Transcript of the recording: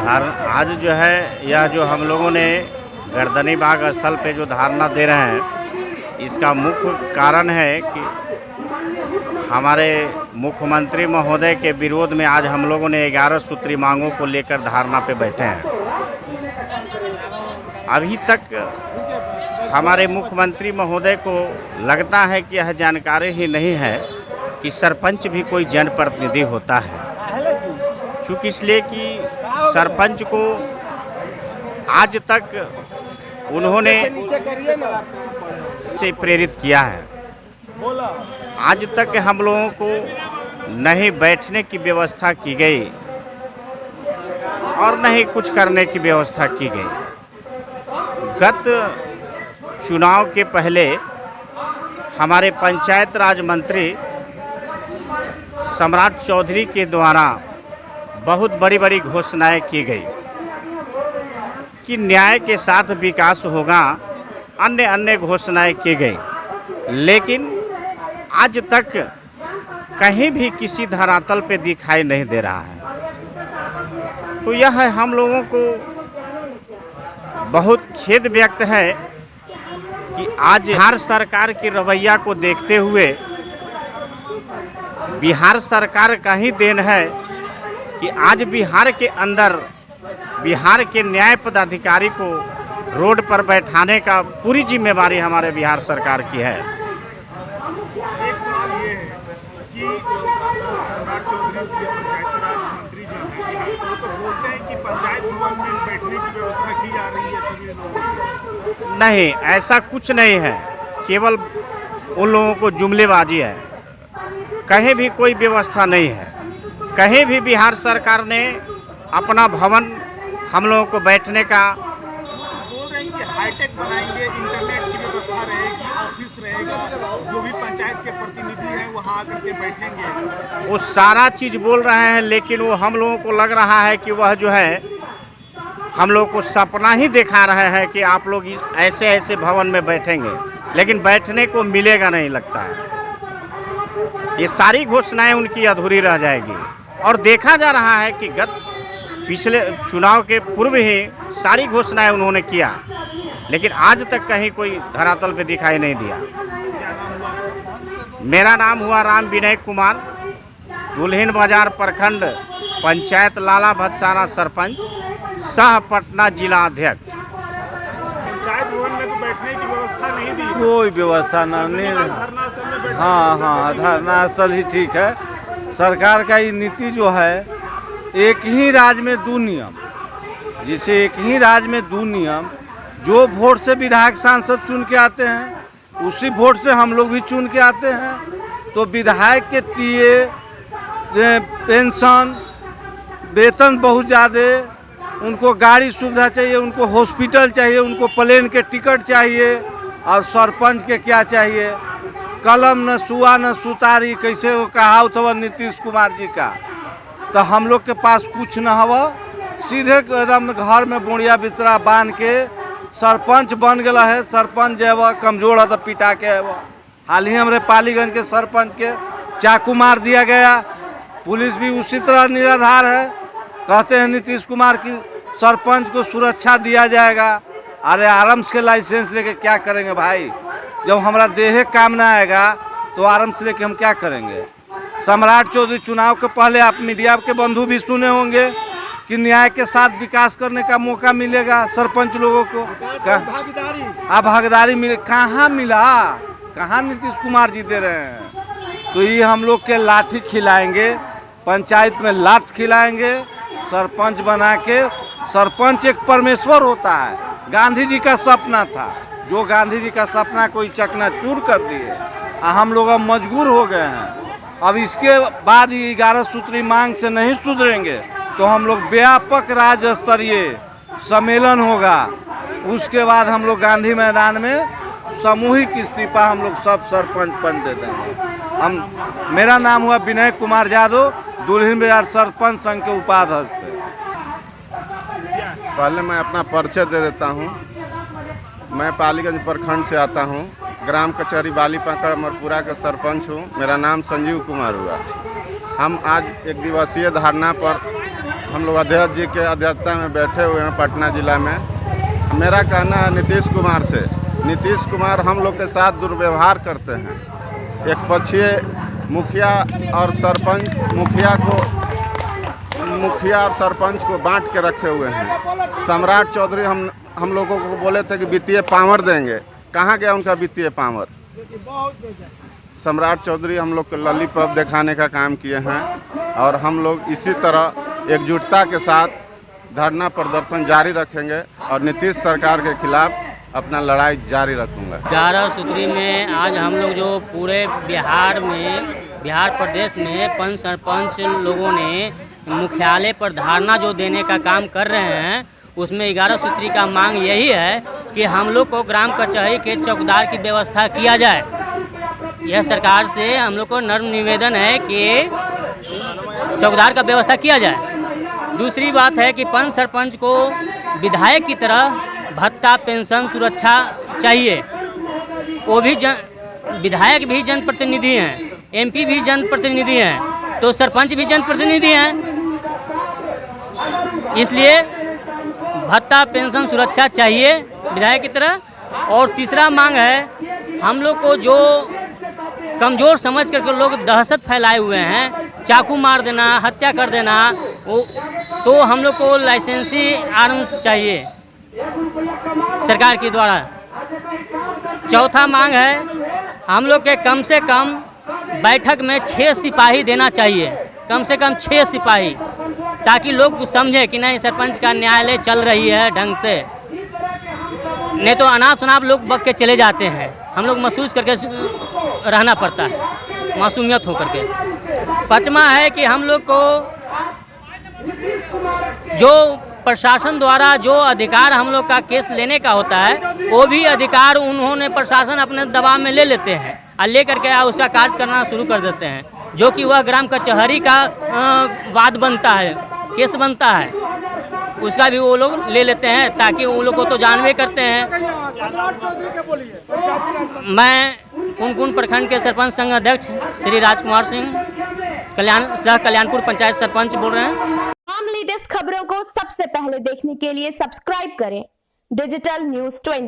आज जो है यह जो हम लोगों ने गर्दनी बाग स्थल पे जो धारणा दे रहे हैं, इसका मुख्य कारण है कि हमारे मुख्यमंत्री महोदय के विरोध में आज हम लोगों ने 11 सूत्री मांगों को लेकर धारणा पे बैठे हैं। अभी तक हमारे मुख्यमंत्री महोदय को लगता है कि यह जानकारी ही नहीं है कि सरपंच भी कोई जनप्रतिनिधि होता है, क्योंकि इसलिए कि सरपंच को आज तक उन्होंने से प्रेरित किया है। आज तक हम लोगों को नहीं बैठने की व्यवस्था की गई और नहीं कुछ करने की व्यवस्था की गई। गत चुनाव के पहले हमारे पंचायत राज मंत्री सम्राट चौधरी के द्वारा बहुत बड़ी बड़ी घोषणाएं की गई कि न्याय के साथ विकास होगा, अन्य घोषणाएं की गई, लेकिन आज तक कहीं भी किसी धरातल पे दिखाई नहीं दे रहा है। तो यह है हम लोगों को बहुत खेद व्यक्त है कि आज बिहार सरकार की रवैया को देखते हुए बिहार सरकार का ही देन है कि आज बिहार के अंदर बिहार के न्याय पदाधिकारी को रोड पर बैठाने का पूरी जिम्मेवारी हमारे बिहार सरकार की है। एक सवाल ये है कि सम्राट चौधरी पंचायती राज मंत्री जो हैं तो बोलते हैं कि पंचायत भवन में बैठने की व्यवस्था की जा रही है सभी लोगों को। नहीं, ऐसा कुछ नहीं है, केवल उन लोगों को जुमलेबाजी है। कहीं भी कोई व्यवस्था नहीं है। कहीं भी बिहार सरकार ने अपना भवन हम लोगों को बैठने का बोल रहे हैं कि हाईटेक बनाएंगे, इंटरनेट की व्यवस्था रहेगी, ऑफिस रहेगा, जो भी पंचायत के प्रतिनिधि हैं वहाँ आकर के बैठेंगे। वो सारा चीज़ बोल रहे हैं, लेकिन वो हम लोगों को लग रहा है कि वह जो है हम लोग को सपना ही दिखा रहे हैं कि आप लोग ऐसे ऐसे भवन में बैठेंगे, लेकिन बैठने को मिलेगा नहीं लगता है। ये सारी घोषणाएं उनकी अधूरी रह जाएगी। और देखा जा रहा है कि पिछले चुनाव के पूर्व ही सारी घोषणाएं उन्होंने किया, लेकिन आज तक कहीं कोई धरातल पे दिखाई नहीं दिया। मेरा नाम हुआ राम विनय कुमार, दुल्हिन बाजार प्रखंड पंचायत लाला भत्साना सरपंच, सह पटना जिला अध्यक्ष। पंचायत भवन में तो बैठने की व्यवस्था नहीं दी, कोई व्यवस्था नहीं। धरना स्थल में बैठने हाँ, धरना स्थल ही ठीक है। सरकार का ये नीति जो है, एक ही राज्य में दो नियम, जिसे एक ही राज्य में दो नियम, जो वोट से विधायक सांसद चुन के आते हैं उसी वोट से हम लोग भी चुन के आते हैं। तो विधायक के टीए, पेंशन, वेतन बहुत ज़्यादा, उनको गाड़ी सुविधा चाहिए, उनको हॉस्पिटल चाहिए, उनको प्लेन के टिकट चाहिए। और सरपंच के क्या चाहिए? कलम न सुआ न सुतारी, कैसे वो कहावत हुआ नीतीश कुमार जी का। तो हम लोग के पास कुछ न हवा, सीधे एकदम घर में बुढ़िया बिस्तरा बांध के सरपंच बन गया है। सरपंच जो है कमजोर है तो पिटा के है। वो हाल ही हमारे पालीगंज के सरपंच के चाकू मार दिया गया। पुलिस भी उसी तरह निराधार है। कहते हैं नीतीश कुमार की सरपंच को सुरक्षा दिया जाएगा। अरे आराम के लाइसेंस लेके क्या करेंगे भाई? जब हमारा देह काम ना आएगा तो आराम से लेके हम क्या करेंगे? सम्राट चौधरी चुनाव के पहले आप मीडिया के बंधु भी सुने होंगे कि न्याय के साथ विकास करने का मौका मिलेगा सरपंच लोगों को। भागीदारी मिले, कहाँ मिला? कहाँ नीतीश कुमार जी दे रहे हैं? तो ये हम लोग के लाठी खिलाएंगे, पंचायत में लात खिलाएंगे, सरपंच बना के। सरपंच एक परमेश्वर होता है, गांधी जी का सपना था, जो गांधी जी का सपना कोई चकनाचूर कर दिए। हम लोग अब मजबूर हो गए हैं। अब इसके बाद ये 11 सूत्री मांग से नहीं सुधरेंगे तो हम लोग व्यापक राज्य स्तरीय सम्मेलन होगा। उसके बाद हम लोग गांधी मैदान में सामूहिक इस्तीफा हम लोग सब सरपंच पद दे देंगे। मेरा नाम हुआ विनय कुमार यादव, दुल्हिन बाजार सरपंच संघ के उपाध्यक्ष। पहले मैं अपना परिचय दे देता हूँ। मैं पालीगंज प्रखंड से आता हूँ, ग्राम कचहरी बाली पकड़ अमरपुरा का सरपंच हूँ। मेरा नाम संजीव कुमार हुआ। हम आज एक दिवसीय धरना पर हम लोग अध्यक्ष जी के अध्यक्षता में बैठे हुए हैं पटना जिला में। मेरा कहना है नीतीश कुमार से, नीतीश कुमार हम लोग के साथ दुर्व्यवहार करते हैं। एक पक्षीय मुखिया और सरपंच, मुखिया और सरपंच को बांट के रखे हुए हैं। सम्राट चौधरी हम लोगों को बोले थे कि वित्तीय पावर देंगे, कहाँ गया उनका वित्तीय पावर? सम्राट चौधरी हम लोग को लॉलीपॉप दिखाने का काम किए हैं और हम लोग इसी तरह एकजुटता के साथ धरना प्रदर्शन जारी रखेंगे और नीतीश सरकार के खिलाफ अपना लड़ाई जारी रखूंगा। 11 सूत्री में आज हम लोग जो पूरे बिहार प्रदेश में पंच सरपंच लोगों ने मुख्यालय पर धरना जो देने का काम कर रहे हैं, उसमें 11 सूत्री का मांग यही है कि हम लोग को ग्राम कचहरी के चौकीदार की व्यवस्था किया जाए। यह सरकार से हम लोग को नर्म निवेदन है कि चौकीदार का व्यवस्था किया जाए। दूसरी बात है कि पंच सरपंच को विधायक की तरह भत्ता, पेंशन, सुरक्षा चाहिए। वो भी विधायक भी जनप्रतिनिधि हैं, एमपी भी जनप्रतिनिधि हैं, तो सरपंच भी जनप्रतिनिधि हैं। इसलिए भत्ता, पेंशन, सुरक्षा चाहिए विधायक की तरह। और तीसरा मांग है, हम लोग को जो कमज़ोर समझ करके लोग दहशत फैलाए हुए हैं, चाकू मार देना, हत्या कर देना, वो तो हम लोग को लाइसेंसी आर्म्स चाहिए सरकार के द्वारा। चौथा मांग है, हम लोग के कम से कम बैठक में 6 सिपाही देना चाहिए, कम से कम 6 सिपाही, ताकि लोग समझे कि नहीं सरपंच का न्यायालय चल रही है ढंग से। नहीं तो अनाप शनाप लोग बक के चले जाते हैं, हम लोग महसूस करके रहना पड़ता है, मासूमियत होकर के। पाँचवा है कि हम लोग को जो प्रशासन द्वारा जो अधिकार हम लोग का केस लेने का होता है, वो भी अधिकार उन्होंने प्रशासन अपने दबाव में ले लेते हैं और ले करके उसका कार्य करना शुरू कर देते हैं, जो कि वह ग्राम कचहरी का वाद बनता है, केस बनता है, उसका भी वो लोग ले लेते हैं, ताकि उन लोग को तो जानवे करते हैं। मैं कुनकुन प्रखंड के सरपंच संघ अध्यक्ष श्री राजकुमार सिंह कल्याणपुर पंचायत सरपंच बोल रहे हैं। तमाम लेटेस्ट खबरों को सबसे पहले देखने के लिए सब्सक्राइब करें डिजिटल न्यूज़ 20।